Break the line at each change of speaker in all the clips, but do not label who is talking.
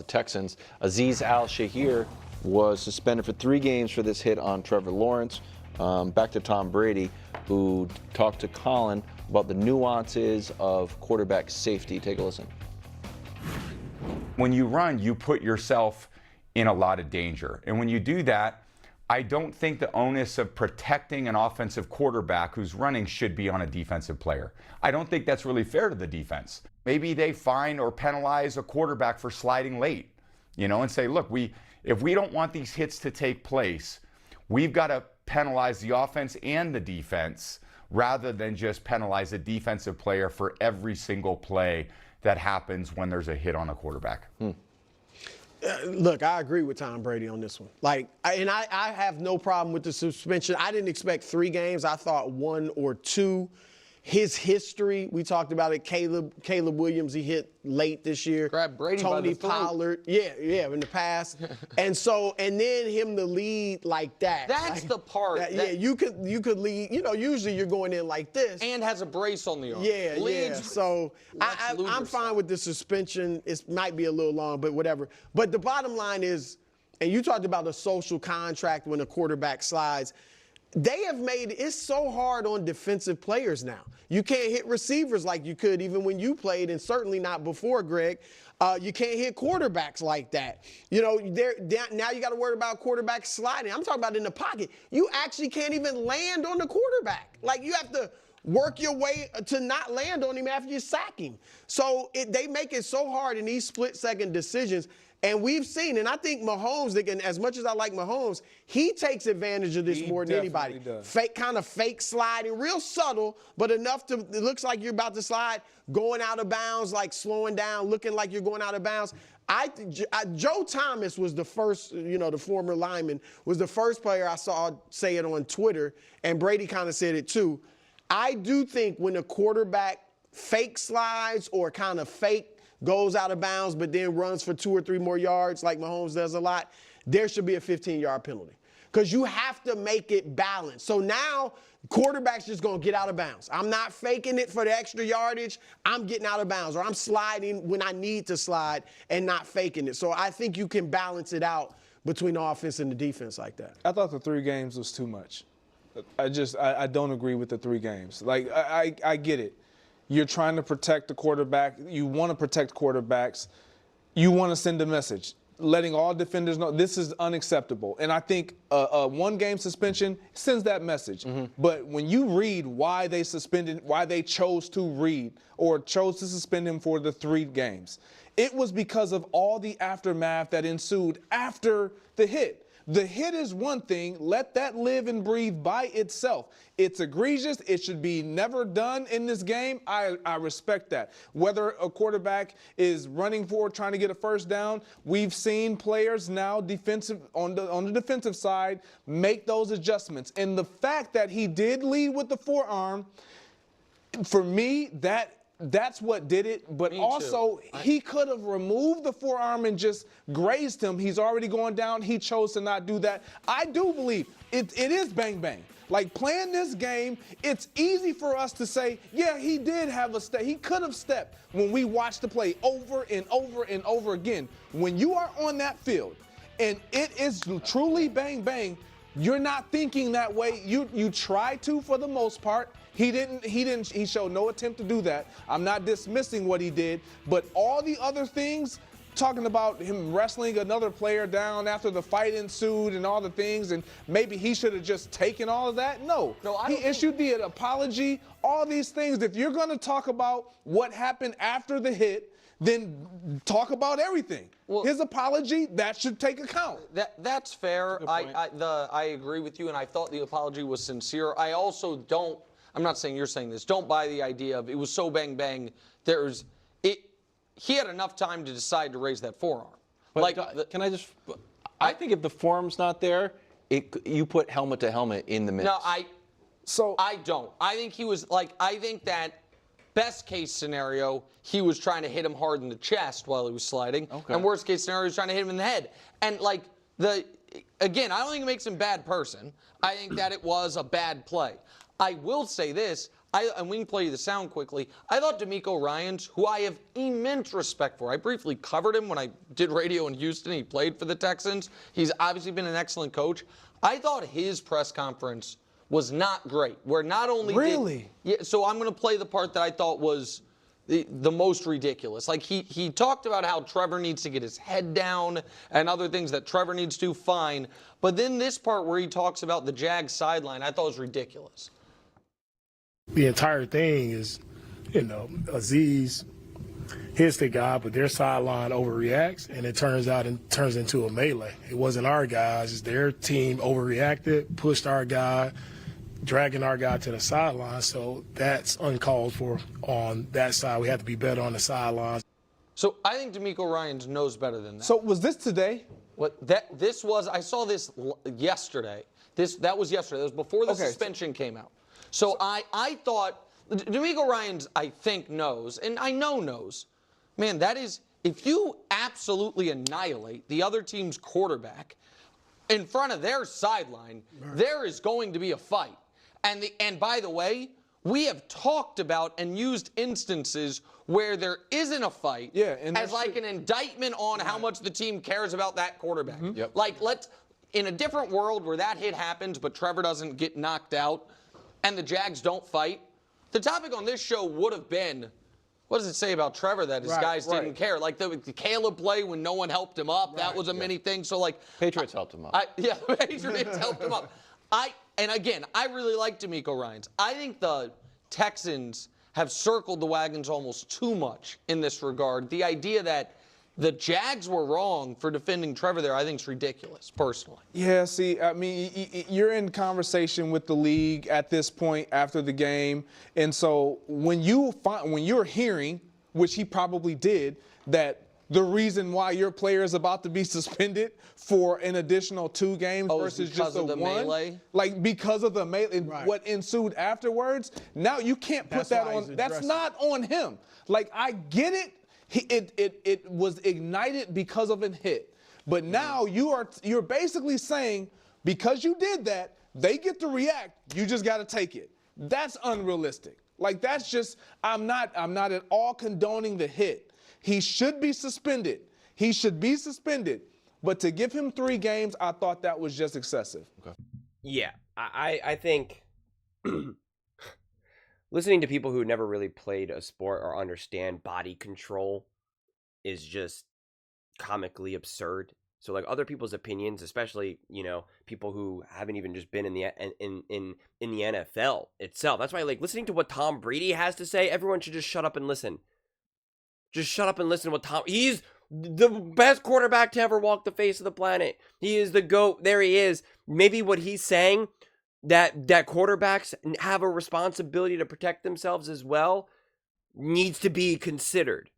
Texans. Azeez Al-Shaair was suspended for 3 games for this hit on Trevor Lawrence. Back to Tom Brady, who talked to Colin about the nuances of quarterback safety. Take a listen.
When you run, you put yourself in a lot of danger. And when you do that, I don't think the onus of protecting an offensive quarterback who's running should be on a defensive player. I don't think that's really fair to the defense. Maybe they fine or penalize a quarterback for sliding late, and say, look, if we don't want these hits to take place, we've got to penalize the offense and the defense rather than just penalize a defensive player for every single play that happens when there's a hit on a quarterback.
Look, I agree with Tom Brady on this one. I have no problem with the suspension. I didn't expect 3 games. I thought 1 or 2. His history, we talked about it. Caleb Williams, he hit late this year.
Grabbed Brady
Tony
by the throat.
Pollard, yeah, in the past. and then him to lead like that.
That's the part.
You could lead. Usually you're going in like this.
And has a brace on the arm.
Yeah. So I'm fine with the suspension. It might be a little long, but whatever. But the bottom line is, and you talked about a social contract when a quarterback slides. They have made it so hard on defensive players now. You can't hit receivers like you could even when you played, and certainly not before, Greg. You can't hit quarterbacks like that. Now you got to worry about quarterbacks sliding. I'm talking about in the pocket. You actually can't even land on the quarterback. You have to work your way to not land on him after you sack him. So they make it so hard in these split-second decisions. And we've seen, and I think Mahomes, as much as I like Mahomes, he takes advantage of this more than anybody. Fake sliding, real subtle, but enough it looks like you're about to slide, going out of bounds, slowing down, looking like you're going out of bounds. Joe Thomas was the first, the former lineman, was the first player I saw say it on Twitter, and Brady kind of said it too. I do think when a quarterback fake slides or kind of fake goes out of bounds, but then runs for 2 or 3 more yards like Mahomes does a lot, there should be a 15-yard penalty. Because you have to make it balanced. So now, quarterback's just going to get out of bounds. I'm not faking it for the extra yardage. I'm getting out of bounds. Or I'm sliding when I need to slide and not faking it. So I think you can balance it out between the offense and the defense like that.
I thought the 3 games was too much. I don't agree with the 3 games. I get it. You're trying to protect the quarterback. You want to protect quarterbacks. You want to send a message, letting all defenders know this is unacceptable. And I think a 1-game suspension sends that message. But when you read why they chose to suspend him for the 3 games, it was because of all the aftermath that ensued after the hit. The hit is one thing. Let that live and breathe by itself. It's egregious. It should be never done in this game. I respect that. Whether a quarterback is running forward trying to get a first down, we've seen players now on the defensive side make those adjustments. And the fact that he did lead with the forearm, for me, that's what did it, but also he could have removed the forearm and just grazed him. He's already going down. He chose to not do that. I do believe it is bang-bang. Playing this game, it's easy for us to say, yeah, he did have a step. He could have stepped when we watched the play over and over and over again. When you are on that field and it is truly bang-bang, you're not thinking that way. You try to for the most part. He showed no attempt to do that. I'm not dismissing what he did, but all the other things, talking about him wrestling another player down after the fight ensued and all the things, and maybe he should have just taken all of that. No, he issued the apology, all these things. If you're going to talk about what happened after the hit, then talk about everything. Well, his apology, that should take account.
That's fair. I agree with you, and I thought the apology was sincere. I also don't, I'm not saying you're saying this, don't buy the idea of it was so bang-bang. He had enough time to decide to raise that forearm.
But can I just, I think if the forearm's not there, you put helmet to helmet in the mix.
No, I don't. I think he was I think that best case scenario, he was trying to hit him hard in the chest while he was sliding. Okay. And worst case scenario, he was trying to hit him in the head. And again, I don't think it makes him a bad person. I think that it was a bad play. I will say this, and we can play you the sound quickly. I thought DeMeco Ryans, who I have immense respect for, I briefly covered him when I did radio in Houston. He played for the Texans. He's obviously been an excellent coach. I thought his press conference was not great. Where not only so I'm going to play the part that I thought was the most ridiculous. Like he talked about how Trevor needs to get his head down and other things that Trevor needs to do, fine. But then this part where he talks about the Jags sideline, I thought was ridiculous.
The entire thing is, Aziz hits the guy, but their sideline overreacts, and it turns into a melee. It wasn't our guys; it's their team overreacted, pushed our guy, dragging our guy to the sideline. So that's uncalled for on that side. We have to be better on the sidelines.
So I think DeMeco Ryans knows better than that.
So was this today?
I saw this yesterday. That was yesterday. That was before the suspension came out. So I thought, DeMeco Ryans, I think, knows, and I know knows, man, that is, if you absolutely annihilate the other team's quarterback in front of their sideline, there is going to be a fight. And by the way, we have talked about and used instances where there isn't a fight as like an indictment on how much the team cares about that quarterback. Like, in a different world where that hit happens, but Trevor doesn't get knocked out, and the Jags don't fight, the topic on this show would have been, what does it say about Trevor that his guys didn't care? Like the Caleb play when no one helped him up, that was a mini thing. So like
Patriots helped him up.
The Patriots helped him up. And again, I really like DeMeco Ryans. I think the Texans have circled the wagons almost too much in this regard. The idea that the Jags were wrong for defending Trevor there, I think is ridiculous, personally.
Yeah, see, I mean, you're in conversation with the league at this point after the game, and so when you're hearing, which he probably did, that the reason why your player is about to be suspended for an additional 2 games versus just a 1,
melee?
like because of the melee, what ensued afterwards. Now you can't put that on. That's not on him. Like, I get it. It was ignited because of a hit. But now you're basically saying, because you did that, they get to react. You just got to take it. That's unrealistic. Like, that's just, I'm not at all condoning the hit. He should be suspended. He should be suspended. But to give him 3 games, I thought that was just excessive. Okay.
Yeah, I think listening to people who never really played a sport or understand body control is just comically absurd. So like other people's opinions, especially, people who haven't even just been in the NFL itself. That's why, like, listening to what Tom Brady has to say, everyone should just shut up and listen. Just shut up and listen to what he's the best quarterback to ever walk the face of the planet. He is the GOAT. There he is. Maybe what he's saying, that quarterbacks have a responsibility to protect themselves as well, needs to be considered.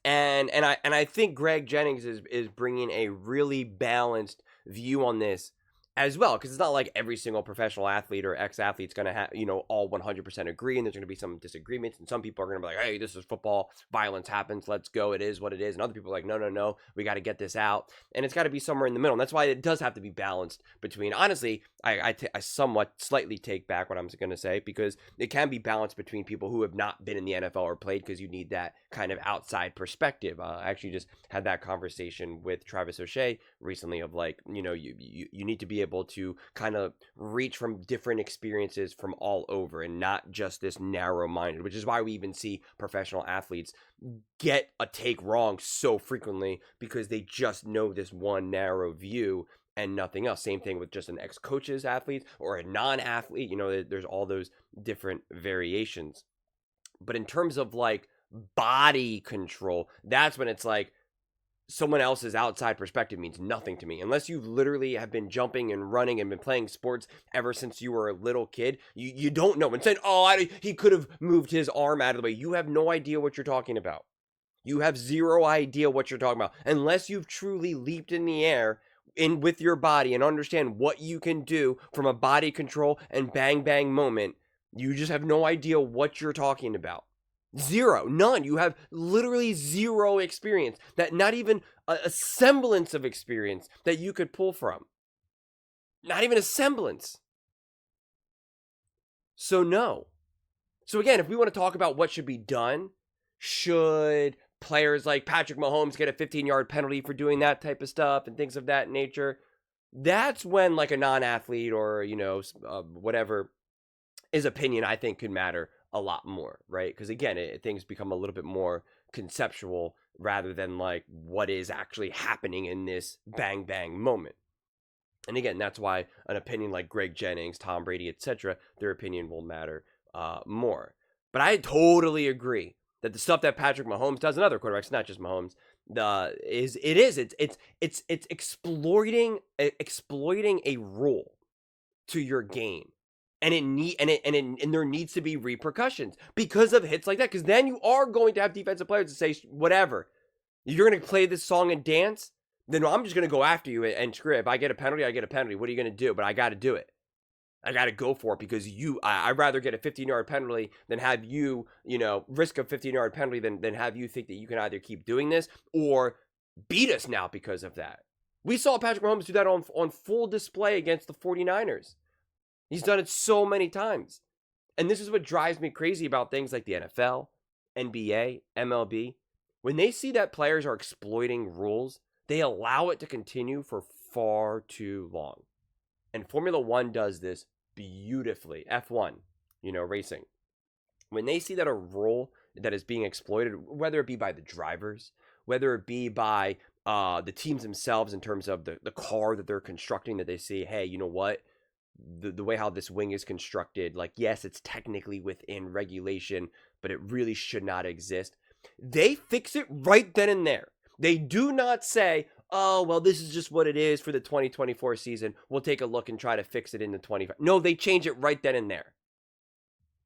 And I think Greg Jennings is bringing a really balanced view on this as well, because it's not like every single professional athlete or ex-athlete's going to have, all 100% agree, and there's going to be some disagreements, and some people are going to be like, hey, this is football, violence happens, let's go, it is what it is, and other people are like, no, we got to get this out, and it's got to be somewhere in the middle, and that's why it does have to be balanced between, honestly, I slightly take back what I'm going to say, because it can be balanced between people who have not been in the NFL or played, because you need that kind of outside perspective. I actually just had that conversation with Travis O'Shea recently of like, you need to be able to kind of reach from different experiences from all over and not just this narrow-minded, which is why we even see professional athletes get a take wrong so frequently, because they just know this one narrow view and nothing else. Same thing with just an ex-coach's athlete or a non-athlete. There's all those different variations. But in terms of like body control, that's when it's like, someone else's outside perspective means nothing to me. Unless you literally have been jumping and running and been playing sports ever since you were a little kid, you don't know. And saying, he could have moved his arm out of the way. You have no idea what you're talking about. You have zero idea what you're talking about. Unless you've truly leaped in the air with your body and understand what you can do from a body control and bang bang moment, you just have no idea what you're talking about. Zero, none. You have literally zero experience, that not even a semblance of experience that you could pull from. Not even a semblance. So no, So again, if we want to talk about what should be done, should players like Patrick Mahomes get a 15-yard penalty for doing that type of stuff and things of that nature? That's when like a non-athlete or, whatever, his opinion, I think, could matter a lot more, right? Because again, things become a little bit more conceptual rather than like what is actually happening in this bang bang moment. And again, that's why an opinion like Greg Jennings, Tom Brady, etc., their opinion will matter more. But I totally agree that the stuff that Patrick Mahomes does, and other quarterbacks, not just Mahomes, it's exploiting a rule to your game. And there needs to be repercussions because of hits like that. Because then you are going to have defensive players to say, whatever, you're going to play this song and dance, then I'm just going to go after you and screw it. If I get a penalty, I get a penalty. What are you going to do? But I got to do it. I got to go for it because I'd rather get a 15-yard penalty than have you, risk a 15-yard penalty than have you think that you can either keep doing this or beat us now because of that. We saw Patrick Mahomes do that on full display against the 49ers. He's done it so many times. And this is what drives me crazy about things like the NFL, NBA, MLB. When they see that players are exploiting rules, they allow it to continue for far too long. And Formula One does this beautifully. F1, racing. When they see that a rule that is being exploited, whether it be by the drivers, whether it be by the teams themselves in terms of the car that they're constructing, that they see, hey, you know what? The way how this wing is constructed, like, yes, it's technically within regulation, but it really should not exist. They fix it right then and there. They do not say, oh, well, this is just what it is for the 2024 season. We'll take a look and try to fix it in the 25. No, they change it right then and there.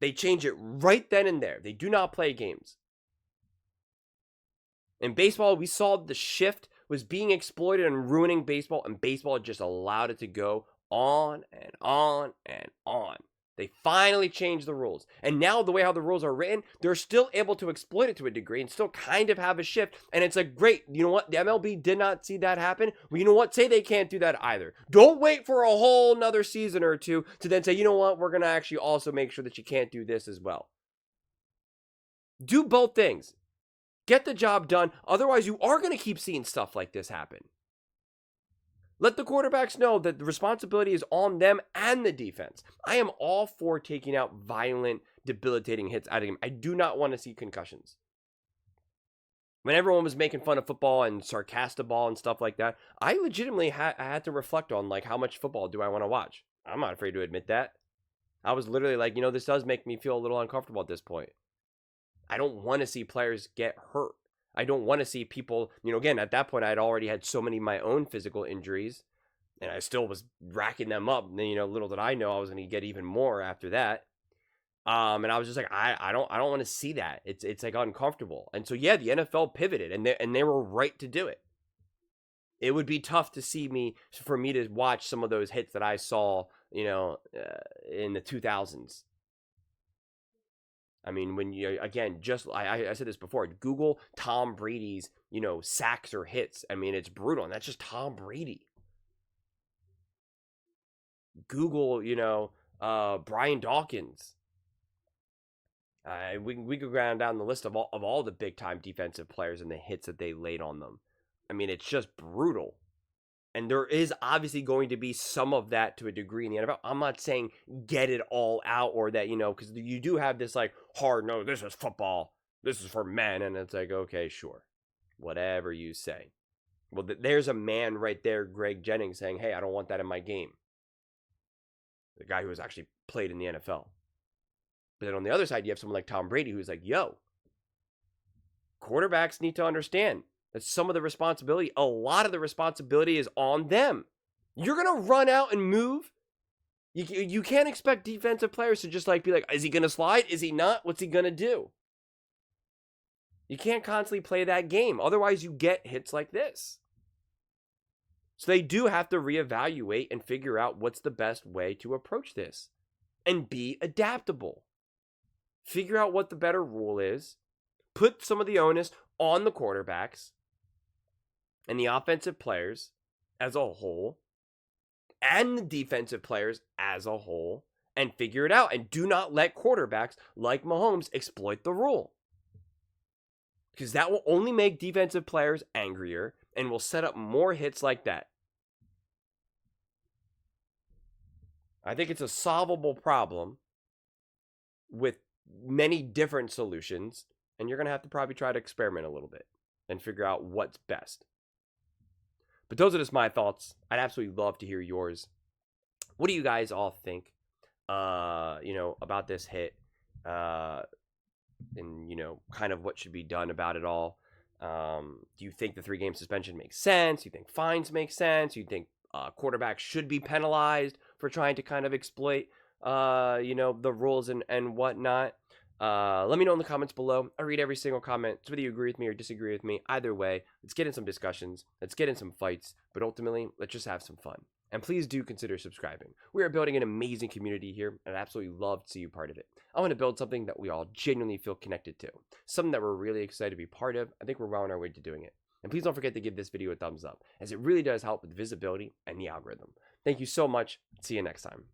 They change it right then and there. They do not play games. In baseball, we saw the shift was being exploited and ruining baseball, and baseball just allowed it to go on and on and on. They finally changed the rules. And now the way how the rules are written, they're still able to exploit it to a degree and still kind of have a shift. And it's like, great, you know what? The MLB did not see that happen. Well, you know what? Say they can't do that either. Don't wait for a whole nother season or two to then say, you know what? We're going to actually also make sure that you can't do this as well. Do both things. Get the job done. Otherwise, you are going to keep seeing stuff like this happen. Let the quarterbacks know that the responsibility is on them and the defense. I am all for taking out violent, debilitating hits out of him. I do not want to see concussions. When everyone was making fun of football and sarcastic ball and stuff like that, I legitimately had to reflect on, like, how much football do I want to watch? I'm not afraid to admit that. I was literally like, this does make me feel a little uncomfortable at this point. I don't want to see players get hurt. I don't want to see people, again, at that point, I had already had so many of my own physical injuries, and I still was racking them up. And then, little did I know I was going to get even more after that. And I was just like, I don't want to see that. It's like uncomfortable. And so, yeah, the NFL pivoted, and they were right to do it. It would be tough for me to watch some of those hits that I saw, in the 2000s. I mean, when you, again, I said this before, Google Tom Brady's, sacks or hits. I mean, it's brutal, and that's just Tom Brady. Google, Brian Dawkins. We could go down the list of all the big-time defensive players and the hits that they laid on them. I mean, it's just brutal. And there is obviously going to be some of that to a degree in the NFL. I'm not saying get it all out or that, because you do have this like hard, no, this is football. This is for men. And it's like, okay, sure. Whatever you say. Well, there's a man right there, Greg Jennings, saying, hey, I don't want that in my game. The guy who has actually played in the NFL. But then on the other side, you have someone like Tom Brady who's like, yo, quarterbacks need to understand that some of the responsibility, a lot of the responsibility is on them. You're going to run out and move. You can't expect defensive players to just be like, is he going to slide? Is he not? What's he going to do? You can't constantly play that game. Otherwise, you get hits like this. So they do have to reevaluate and figure out what's the best way to approach this. And be adaptable. Figure out what the better rule is. Put some of the onus on the quarterbacks and the offensive players as a whole, and the defensive players as a whole, and figure it out. And do not let quarterbacks like Mahomes exploit the rule. Because that will only make defensive players angrier and will set up more hits like that. I think it's a solvable problem with many different solutions, and you're going to have to probably try to experiment a little bit and figure out what's best. But those are just my thoughts. I'd absolutely love to hear yours. What do you guys all think, about this hit? And, kind of what should be done about it all. Do you think the 3-game suspension makes sense? Do you think fines make sense? Do you think quarterbacks should be penalized for trying to kind of exploit, the rules and whatnot? Let me know in the comments below. I read every single comment. So whether you agree with me or disagree with me, either way, let's get in some discussions. Let's get in some fights. But ultimately, let's just have some fun. And please do consider subscribing. We are building an amazing community here, and I'd absolutely love to see you part of it. I want to build something that we all genuinely feel connected to. Something that we're really excited to be part of. I think we're well on our way to doing it. And please don't forget to give this video a thumbs up, as it really does help with visibility and the algorithm. Thank you so much. See you next time.